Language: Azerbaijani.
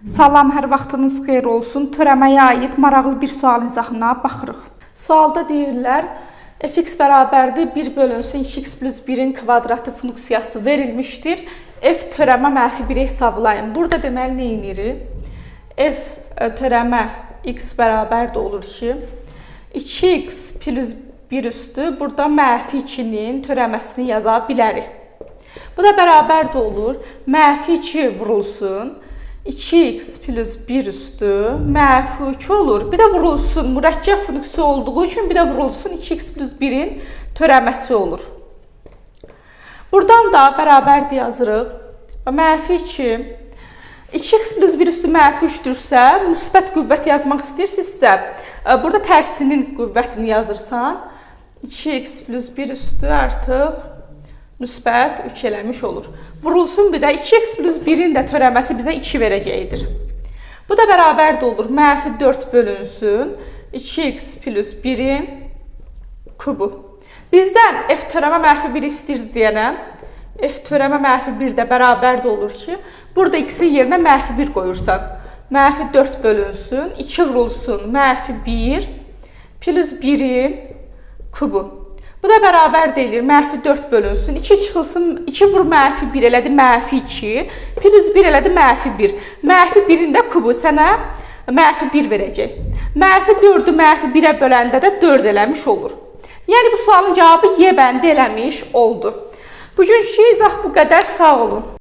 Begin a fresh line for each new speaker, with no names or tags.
Salam, hər vaxtınız xeyir olsun. Törəməyə aid maraqlı bir sual izahına baxırıq. Sualda deyirlər, fx bərabərdir 1 bölünsün 2x plus 1-in kvadratı funksiyası verilmişdir. F törəmə mənfi 1-i hesablayın. Burada deməli nə edirik? F törəmə x bərabər də olur ki, 2x plus 1 üstü burada mənfi 2-nin törəməsini yaza bilərik. Bu da bərabər də olur. Mənfi 2 vurulsun. 2x plus 1 üstü mənfi 2 olur. Bir də vurulsun. Mürəkkəb funksiya olduğu üçün bir də vurulsun 2x plus 1-in törəməsi olur. Buradan da bərabər də yazırıq. Mənfi 2. 2x plus 1 üstü mənfi 3-dürsə, müsbət qüvvət yazmaq istəyirsinizsə, burada tərsinin qüvvətini yazırsan, 2x plus 1 üstü artıq müsbət 3 eləmiş olur. Vurulsun bir də 2x plus 1-in də törəməsi bizə 2 verəcəkdir. Bu da bərabər də olur. Mənfi 4 bölünsün 2x plus 1-in kubu. Bizdən f törəmə mənfi 1 istəyirdi deyənəm. F törəmə mənfi 1 də bərabər də olur ki, burada x-in yerinə mənfi 1 qoyursan. Mənfi 4 bölünsün 2 vurulsun mənfi 1 plus 1-in kubu. Bu da bərabər deyilir. Mənfi 4 bölünsün. 2 çıxılsın. 2 vur mənfi 1 elədi mənfi 2. Plus 1 elədi mənfi 1. Mənfi 1-in də kubu sənə mənfi 1 verəcək. Mənfi 4-ü mənfi 1-ə böləndə də 4 eləmiş olur. Yəni bu sualın cavabı Y bəndi eləmiş oldu. Bugünkü izah bu qədər. Sağ olun.